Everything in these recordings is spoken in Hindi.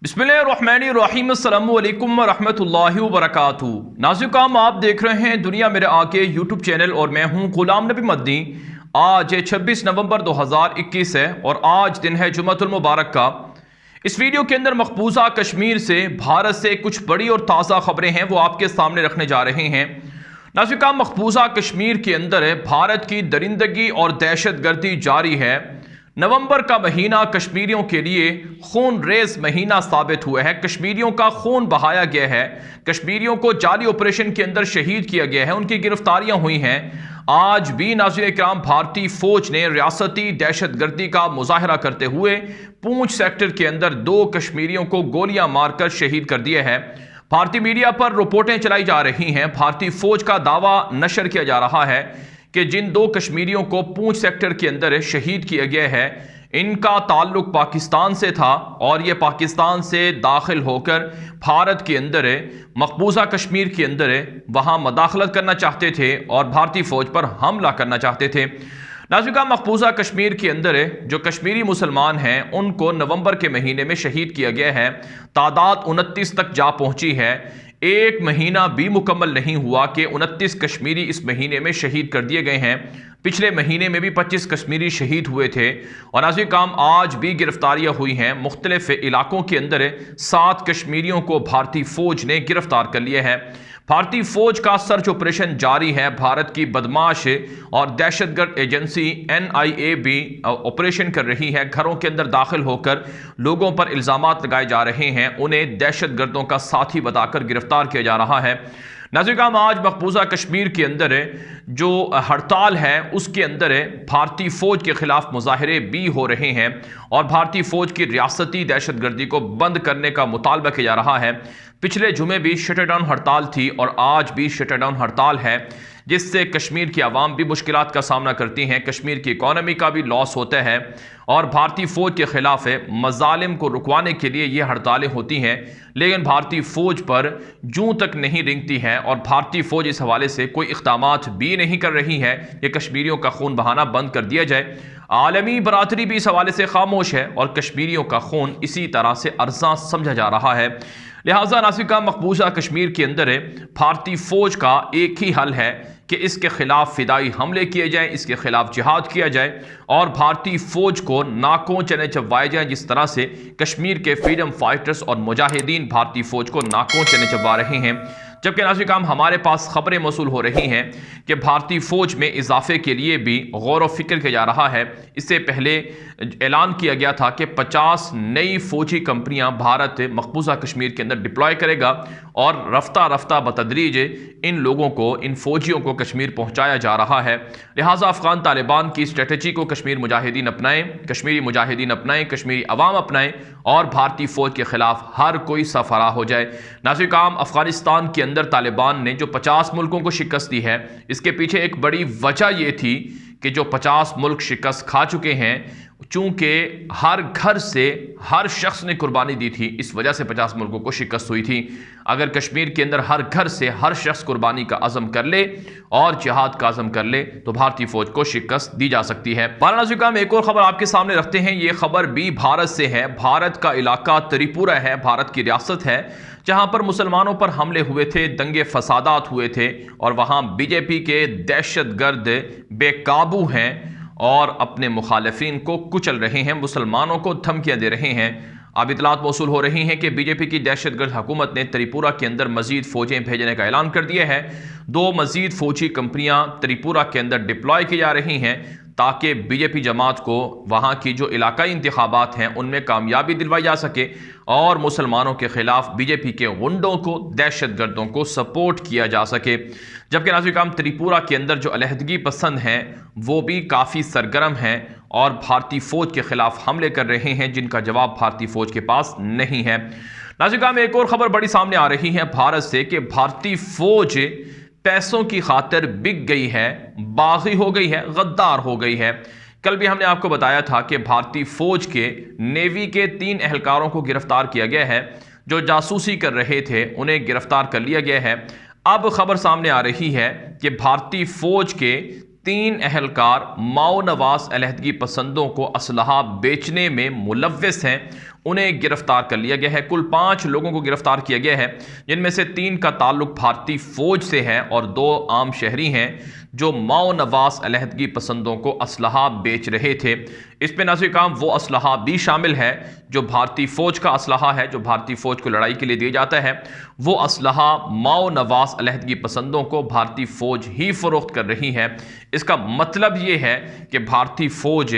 बिस्मिल्लाहिर्रहमानिर्रहीम अस्सलामु अलैकुम वरहमतुल्लाहि वबरकातुहू। नाज़िर, आप देख रहे हैं दुनिया मेरे आके यूट्यूब चैनल और मैं हूं गुलाम नबी मदनी। आज 26 नवंबर 2021 है और आज दिन है जुम्मतुल मुबारक का। इस वीडियो के अंदर मकबूजा कश्मीर से भारत से कुछ बड़ी और ताज़ा खबरें हैं वो आपके सामने रखने जा रहे हैं। नाज़िर, मकबूजा कश्मीर के अंदर भारत की दरिंदगी और दहशत गर्दी जारी है। नवंबर का महीना कश्मीरियों के लिए खून रेज महीना साबित हुआ है। कश्मीरियों का खून बहाया गया है, कश्मीरियों को जाली ऑपरेशन के अंदर शहीद किया गया है, उनकी गिरफ्तारियां हुई हैं। आज भी नाज़रीन इकराम, भारतीय फौज ने रियासती दहशत गर्दी का मुजाहरा करते हुए पूंछ सेक्टर के अंदर 2 कश्मीरियों को गोलियां मारकर शहीद कर दिया है। भारतीय मीडिया पर रिपोर्टें चलाई जा रही हैं, भारतीय फौज का दावा नशर किया जा रहा है कि जिन 2 कश्मीरियों को पूंछ सेक्टर के अंदर शहीद किया गया है, इनका ताल्लुक पाकिस्तान से था और ये पाकिस्तान से दाखिल होकर भारत के अंदर मकबूजा कश्मीर के अंदर वहाँ मदाखलत करना चाहते थे और भारतीय फौज पर हमला करना चाहते थे। नाज़रीन, मकबूजा कश्मीर के अंदर जो कश्मीरी मुसलमान हैं उनको नवंबर के महीने में शहीद किया गया है। तादाद 29 तक जा पहुंची है। एक महीना भी मुकम्मल नहीं हुआ कि 29 कश्मीरी इस महीने में शहीद कर दिए गए हैं। पिछले महीने में भी 25 कश्मीरी शहीद हुए थे और नाज़रीन, आज भी गिरफ्तारियां हुई हैं। मुख्तलिफ इलाकों के अंदर 7 कश्मीरियों को भारतीय फौज ने गिरफ्तार कर लिया है। भारतीय फौज का सर्च ऑपरेशन जारी है। भारत की बदमाश और दहशतगर्द एजेंसी NIA भी ऑपरेशन कर रही है। घरों के अंदर दाखिल होकर लोगों पर इल्ज़ामात लगाए जा रहे हैं, उन्हें दहशतगर्दों का साथी बताकर गिरफ्तार किया जा रहा है। नाज़रीन, आज मकबूजा कश्मीर के अंदर जो हड़ताल है उसके अंदर भारतीय फौज के खिलाफ मुजाहरे भी हो रहे हैं और भारतीय फौज की रियासती दहशतगर्दी को बंद करने का मुतालबा किया जा रहा है। पिछले जुमे भी शटरडाउन हड़ताल थी और आज भी शटरडाउन हड़ताल है, जिससे कश्मीर की आवाम भी मुश्किलात का सामना करती हैं, कश्मीर की इकॉनमी का भी लॉस होता है और भारतीय फ़ौज के ख़िलाफ़ मज़ालिम को रुकवाने के लिए ये हड़तालें होती हैं। लेकिन भारतीय फ़ौज पर जूं तक नहीं रेंगती है और भारतीय फ़ौज इस हवाले से कोई इक़दामात भी नहीं कर रही है कि कश्मीरियों का खून बहाना बंद कर दिया जाए। आलमी बरादरी भी इस हवाले से खामोश है और कश्मीरियों का खून इसी तरह से अर्जा समझा जा रहा है। लिहाजा नाज़रीन, मकबूजा कश्मीर के अंदर भारतीय फ़ौज का एक ही हल है कि इसके खिलाफ फिदाई हमले किए जाएं, इसके खिलाफ जिहाद किया जाए और भारतीय फ़ौज को नाकों चने चबवाए जाएं, जिस तरह से कश्मीर के फ्रीडम फाइटर्स और मुजाहिदीन भारतीय फ़ौज को नाकों चने चबवा रहे हैं। जबकि नाज़रीन, हमारे पास खबरें मौसूल हो रही हैं कि भारतीय फ़ौज में इजाफे के लिए भी गौर व फिक्र किया जा रहा है। इससे पहले ऐलान किया गया था कि 50 नई फ़ौजी कंपनियां भारत मकबूजा कश्मीर के अंदर डिप्लॉय करेगा और रफ्ता रफ्ता बतदरीज इन लोगों को, इन फ़ौजियों को कश्मीर पहुंचाया जा रहा है। लिहाजा अफ़गान तालिबान की स्ट्रेटजी को कश्मीर मुजाहिदीन अपनाएं, कश्मीरी मुजाहिदीन अपनाएं, कश्मीरी अवाम अपनाएं और भारतीय फ़ौज के ख़िलाफ़ हर कोई सफरा हो जाए। नाज़रीन, अफ़गानिस्तान के अंदर तालिबान ने जो 50 मुल्कों को शिकस्त दी है, इसके पीछे एक बड़ी वजह यह थी कि जो 50 मुल्क शिकस्त खा चुके हैं, चूंकि हर घर से हर शख्स ने कुर्बानी दी थी, इस वजह से 50 मुल्कों को शिकस्त हुई थी। अगर कश्मीर के अंदर हर घर से हर शख्स कुर्बानी का अज़म कर ले और जिहाद का अज़म कर ले तो भारतीय फौज को शिकस्त दी जा सकती है। नाज़रीन, हम एक और खबर आपके सामने रखते हैं। ये खबर भी भारत से है। भारत का इलाका त्रिपुरा है, भारत की रियासत है, जहां पर मुसलमानों पर हमले हुए थे, दंगे फसादात हुए थे और वहां बीजेपी के दहशतगर्द बेकाबू हैं और अपने मुखालिफिन को कुचल रहे हैं, मुसलमानों को धमकियां दे रहे हैं। अब इतलात मौसूल हो रही हैं कि बीजेपी की दहशतगर्द हुकूमत ने त्रिपुरा के अंदर मजीद फौजें भेजने का ऐलान कर दिया है। 2 मजीद फौजी कंपनियां त्रिपुरा के अंदर डिप्लॉय की जा रही हैं ताकि बीजेपी जमात को वहाँ की जो इलाकाई इंतखाबात हैं उनमें कामयाबी दिलवाई जा सके और मुसलमानों के खिलाफ बीजेपी के गुंडों को, दहशतगर्दों को सपोर्ट किया जा सके। जबकि नाज़रीन, त्रिपुरा के अंदर जो अलहदगी पसंद हैं वो भी काफ़ी सरगर्म हैं और भारतीय फ़ौज के खिलाफ हमले कर रहे हैं, जिनका जवाब भारतीय फ़ौज के पास नहीं है। नाज़रीन, एक और ख़बर बड़ी सामने आ रही है भारत से कि भारतीय फ़ौज पैसों की खातिर बिक गई है, बागी हो गई है, गद्दार हो गई है। कल भी हमने आपको बताया था कि भारतीय फौज के नेवी के 3 एहलकारों को गिरफ्तार किया गया है जो जासूसी कर रहे थे, उन्हें गिरफ्तार कर लिया गया है। अब खबर सामने आ रही है कि भारतीय फौज के 3 एहलकार माओ नवाज अलहदगी पसंदों को असलहा बेचने में मुलव्वस हैं, उन्हें गिरफ्तार कर लिया गया है। कुल 5 लोगों को गिरफ्तार किया गया है, जिनमें से 3 का ताल्लुक भारतीय फौज से है और 2 आम शहरी हैं जो माओ नवाज अलहदगी पसंदों को असलहा बेच रहे थे। इस पे नाज़रीन काम वो असलहा भी शामिल है जो भारतीय फौज का असलहा है, जो भारतीय फौज को लड़ाई के लिए दिया जाता है। वो असलहा माओ नवाज अलहदगी पसंदों को भारतीय फौज ही फरोख्त कर रही है। इसका मतलब ये है कि भारतीय फौज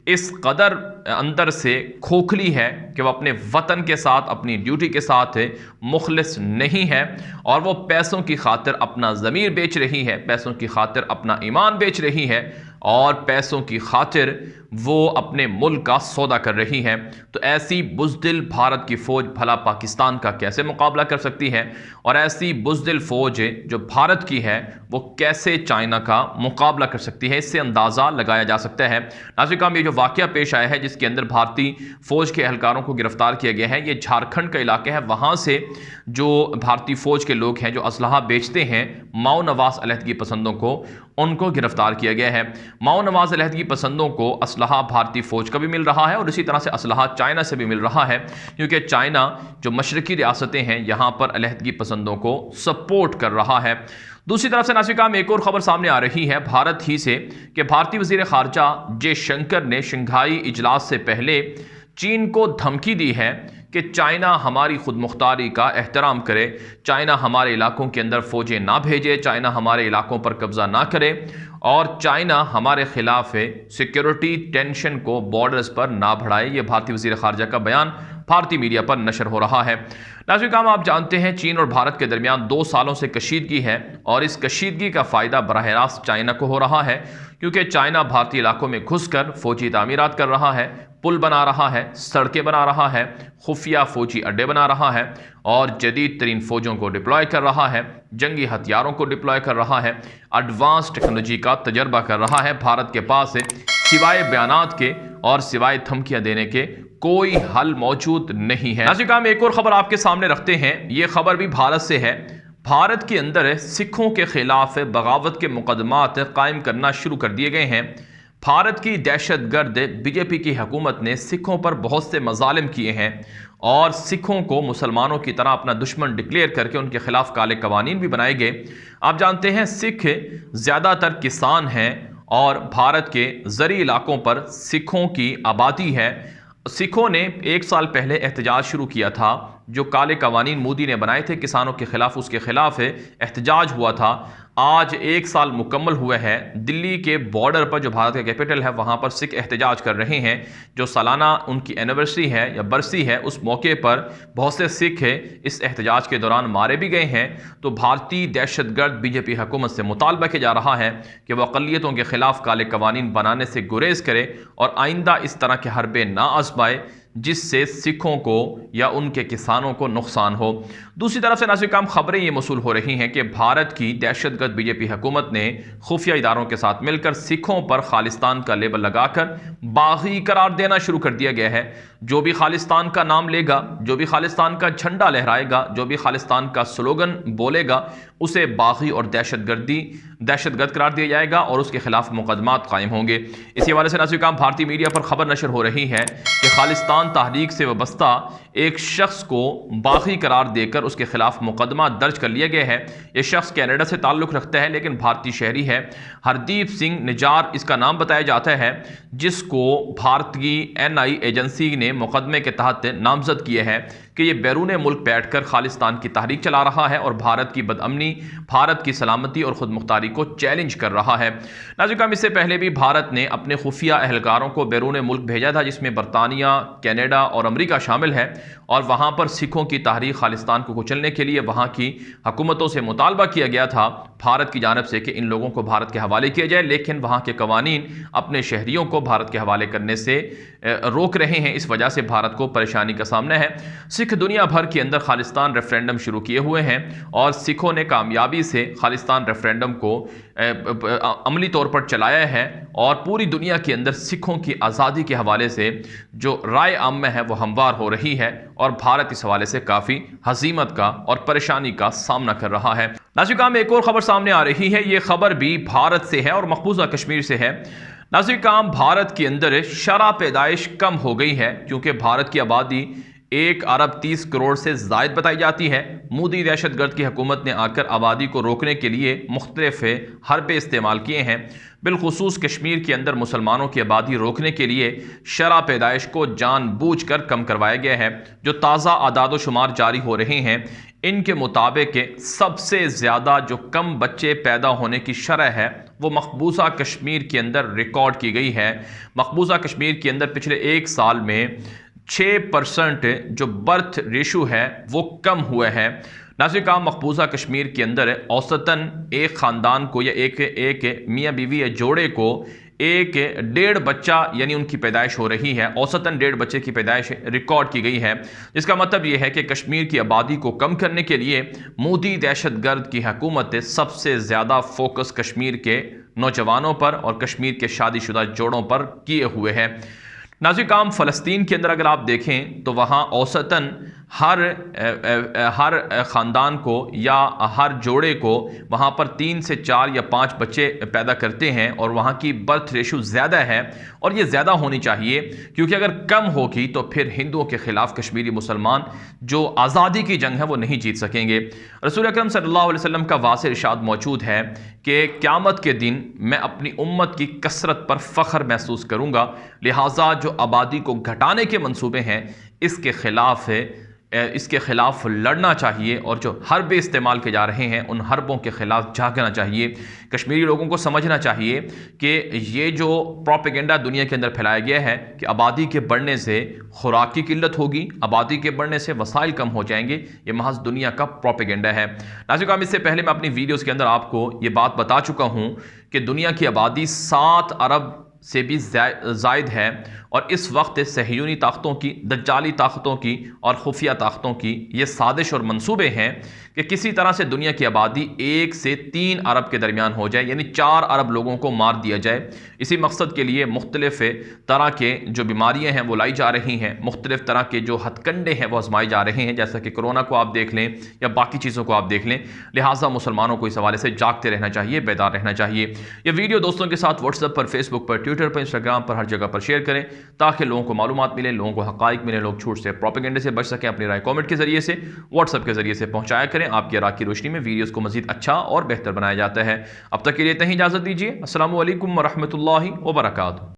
इस कदर अंदर से खोखली है कि वह अपने वतन के साथ, अपनी ड्यूटी के साथ मुखलिस नहीं है और वो पैसों की खातिर अपना ज़मीर बेच रही है, पैसों की खातिर अपना ईमान बेच रही है और पैसों की खातिर वो अपने मुल्क का सौदा कर रही है। तो ऐसी बुज़दिल भारत की फ़ौज भला पाकिस्तान का कैसे मुकाबला कर सकती है, और ऐसी बुज़दिल फ़ौज जो भारत की है वो कैसे चाइना का मुकाबला कर सकती है, इससे अंदाज़ा लगाया जा सकता है। नाज़रीन काम, ये जो वाक़या पेश आया है जिसके अंदर भारतीय फ़ौज के एहलकारों को गिरफ्तार किया गया है, ये झारखंड का इलाका है। वहाँ से जो भारतीय फ़ौज के लोग हैं जो असलहा बेचते हैं माओ नवाज अलहदगी पसंदों को, उनको गिरफ्तार किया गया है। माओ नवाज अलहदगी पसंदों को असलहा भारतीय फौज का भी मिल रहा है और इसी तरह से असलहा चाइना से भी मिल रहा है, क्योंकि चाइना जो मशरकी रियासतें हैं यहाँ पर अलहदगी पसंदों को सपोर्ट कर रहा है। दूसरी तरफ से नाज़रीन काम, एक और खबर सामने आ रही है भारत ही से कि भारतीय वज़ीर ख़ारजा जयशंकर ने शंघाई इजलास से पहले चीन को धमकी दी है कि चाइना हमारी खुद मुख्तारी का एहतराम करे, चाइना हमारे इलाकों के अंदर फ़ौजें ना भेजे, चाइना हमारे इलाकों पर कब्ज़ा ना करे और चाइना हमारे खिलाफ सिक्योरिटी टेंशन को बॉर्डर्स पर ना बढ़ाए। ये भारतीय वज़ीर ख़ारजा का बयान भारतीय मीडिया पर नशर हो रहा है। नाज़रीन काम, आप जानते हैं चीन और भारत के दरमियान 2 सालों से कशीदगी है और इस कशीदगी का फ़ायदा बराह रास्त चाइना को हो रहा है, क्योंकि चाइना भारतीय इलाकों में घुसकर फ़ौजी तामीरात कर रहा है, पुल बना रहा है, सड़कें बना रहा है, खुफिया फ़ौजी अड्डे बना रहा है और जदीद तरीन फ़ौजों को डिप्लॉय कर रहा है, जंगी हथियारों को डिप्लॉय कर रहा है, एडवांस टेक्नोलॉजी का तजर्बा कर रहा है। भारत के पास सिवाय बयानात के और सिवाय धमकियां देने के कोई हल मौजूद नहीं है। नाज़रीन काम, एक और खबर आपके सामने रखते हैं। ये खबर भी भारत से है। भारत के अंदर सिखों के खिलाफ बगावत के मुकदमात कायम करना शुरू कर दिए गए हैं। भारत की दहशतगर्द बीजेपी की हुकूमत ने सिखों पर बहुत से मजालिम किए हैं और सिखों को मुसलमानों की तरह अपना दुश्मन डिक्लेयर करके उनके खिलाफ काले कवानीन भी बनाए गए। आप जानते हैं सिख ज़्यादातर किसान हैं और भारत के ज़री इलाकों पर सिखों की आबादी है। सिखों ने 1 साल पहले एहतजाज शुरू किया था, जो काले कवानीन मोदी ने बनाए थे किसानों के खिलाफ, उसके खिलाफ एहतजाज हुआ था। आज 1 साल मुकम्मल हुआ है। दिल्ली के बॉर्डर पर जो भारत का कैपिटल है वहाँ पर सिख एहतजाज कर रहे हैं। जो सालाना उनकी एनिवर्सरी है या बरसी है, उस मौके पर बहुत से सिख इस एहतजाज के दौरान मारे भी गए हैं। तो भारतीय दहशतगर्द बीजेपी हुकूमत से मुतालबा किया जा रहा है कि वह अक़लियतों के खिलाफ काले कवानीन बनाने से गुरेज करे और आइंदा इस तरह के हरबे ना आजमाए जिससे सिखों को या उनके किसानों को नुकसान हो। दूसरी तरफ से नाज़रीन काम, खबरें ये मौसूल हो रही हैं कि भारत की दहशतगर्द बीजेपी हुकूमत ने खुफिया इदारों के साथ मिलकर सिखों पर खालिस्तान का लेबल लगाकर बागी करार देना शुरू कर दिया गया है। जो भी खालिस्तान का नाम लेगा, जो भी खालिस्तान का झंडा लहराएगा, जो भी खालिस्तान का स्लोगन बोलेगा, उसे बागी और दहशतगर्द करार दिया जाएगा और उसके खिलाफ मुकदमात कायम होंगे। इसी हवाले से नाज़रीन काम, भारतीय मीडिया पर खबर नशर हो रही है कि खालिस्तान तहरीक से वाबस्ता एक शख्स को बागी करार देकर उसके खिलाफ मुकदमा दर्ज कर लिया गया है। यह शख्स कनाडा से ताल्लुक़ रखता है लेकिन भारतीय शहरी है। हरदीप सिंह निजार इसका नाम बताया जाता है, जिसको भारतीय NI एजेंसी ने मुकदमे के तहत नामजद किया है कि ये बैरून मुल्क बैठकर खालिस्तान की तहरीक चला रहा है और भारत की बदअमनी, भारत की सलामती और खुद मुख्तारी को चैलेंज कर रहा है। नाज़रीन, इससे पहले भी भारत ने अपने खुफिया एहलकारों को बैरून मुल्क भेजा था, जिसमें बरतानिया, कनाडा और अमेरिका शामिल है और वहाँ पर सिखों की तहरीक खालिस्तान को कुचलने के लिए वहाँ की हुकूमतों से मुतालबा किया गया था भारत की जानब से कि इन लोगों को भारत के हवाले किया जाए, लेकिन वहाँ के कवानीन अपने शहरियों को भारत के हवाले करने से रोक रहे हैं। इस वजह से भारत को परेशानी का सामना है। सिख दुनिया भर के अंदर खालिस्तान रेफरेंडम शुरू किए हुए हैं और सिखों ने कामयाबी से खालिस्तान रेफरेंडम को अमली तौर पर चलाया है और पूरी दुनिया के अंदर सिखों की आज़ादी के हवाले से जो राय आम में है वो हमवार हो रही है और भारत इस हवाले से काफ़ी हजीमत का और परेशानी का सामना कर रहा है। नाज़रीन, एक और खबर सामने आ रही है। ये खबर भी भारत से है और मकबूजा कश्मीर से है। नाज़रीन, भारत के अंदर शरह पैदाइश कम हो गई है क्योंकि भारत की आबादी 1 अरब 30 करोड़ से जायद बताई जाती है। मोदी दहशतगर्द की हुकूमत ने आकर आबादी को रोकने के लिए मुख्तलिफ हरबे इस्तेमाल किए हैं। बिलखुसूस कश्मीर के अंदर मुसलमानों की आबादी रोकने के लिए शरह पैदाइश को जानबूझकर कम करवाया गया है। जो ताज़ा आदाद शुमार जारी हो रहे हैं, इनके मुताबिक सबसे ज़्यादा जो कम बच्चे पैदा होने की शरह है वो मकबूजा कश्मीर के अंदर रिकॉर्ड की गई है। मकबूजा कश्मीर के अंदर पिछले 1 साल में 6% जो बर्थ रेशो है वो कम हुआ है। नाज़रीन, मकबूजा कश्मीर के अंदर औसतन एक ख़ानदान को या एक मियाँ बीवी या जोड़े को 1.5 बच्चा यानी उनकी पैदाइश हो रही है। औसतन 1.5 बच्चे की पैदाइश रिकॉर्ड की गई है, जिसका मतलब यह है कि कश्मीर की आबादी को कम करने के लिए मोदी दहशतगर्द की हुकूमत सबसे ज़्यादा फोकस कश्मीर के नौजवानों पर और कश्मीर के शादीशुदा जोड़ों पर किए हुए है। नाज़रीन, फ़लस्तीन के अंदर अगर आप देखें तो वहाँ औसतन हर ख़ानदान को या हर जोड़े को वहाँ पर 3 से 4 या 5 बच्चे पैदा करते हैं और वहाँ की बर्थ रेशो ज़्यादा है और ये ज़्यादा होनी चाहिए, क्योंकि अगर कम होगी तो फिर हिंदुओं के ख़िलाफ़ कश्मीरी मुसलमान जो आज़ादी की जंग है वो नहीं जीत सकेंगे। रसूल अकरम सल्लल्लाहु अलैहि वसल्लम का वाज़ेह इरशाद मौजूद है कि क़यामत के दिन मैं अपनी उम्मत की कसरत पर फ़ख्र महसूस करूँगा, लिहाजा जो आबादी को घटाने के मंसूबे हैं इसके खिलाफ लड़ना चाहिए और जो हरबे इस्तेमाल किए जा रहे हैं उन हरबों के खिलाफ जागना चाहिए। कश्मीरी लोगों को समझना चाहिए कि ये जो प्रोपेगेंडा दुनिया के अंदर फैलाया गया है कि आबादी के बढ़ने से खुराक की किल्लत होगी, आबादी के बढ़ने से वसाइल कम हो जाएंगे, ये महज दुनिया का प्रोपेगेंडा है। नाज़रीन, इससे पहले मैं अपनी वीडियोज़ के अंदर आपको ये बात बता चुका हूँ कि दुनिया की आबादी 7 अरब से भी जायद है और इस वक्त सहयूनी ताकतों की, दज्जाली ताकतों की और खुफिया ताकतों की ये साजिश और मंसूबे हैं कि किसी तरह से दुनिया की आबादी 1 से 3 अरब के दरमियान हो जाए, यानी 4 अरब लोगों को मार दिया जाए। इसी मकसद के लिए मुख्तलिफ तरह के जो बीमारियां हैं वो लाई जा रही हैं, मुख्तलिफ तरह के जो हथकंडे हैं वो आजमाए जा रहे हैं, जैसा कि कोरोना को आप देख लें या बाकी चीज़ों को आप देख लें। लिहाजा मुसलमानों को इस हवाले से जागते रहना चाहिए, बेदार रहना चाहिए। यह वीडियो दोस्तों के साथ व्हाट्सएप पर, फेसबुक पर, ट्विटर पर, इंस्टाग्राम पर, हर जगह पर शेयर करें ताकि लोगों को मालूमात मिले, लोगों को हक़ाइक़ मिले, लोग झूठ से, प्रोपेगेंडे से बच सकें। अपनी राय कमेंट के जरिए से, व्हाट्सएप के जरिए से पहुंचाया करें। आपकी राह की रोशनी में वीडियोस को मजीद अच्छा और बेहतर बनाया जाता है। अब तक के लिए इतना ही इजाज़त दीजिए। अस्सलामु अलैकुम व रहमतुल्लाहि व बरकातुहू।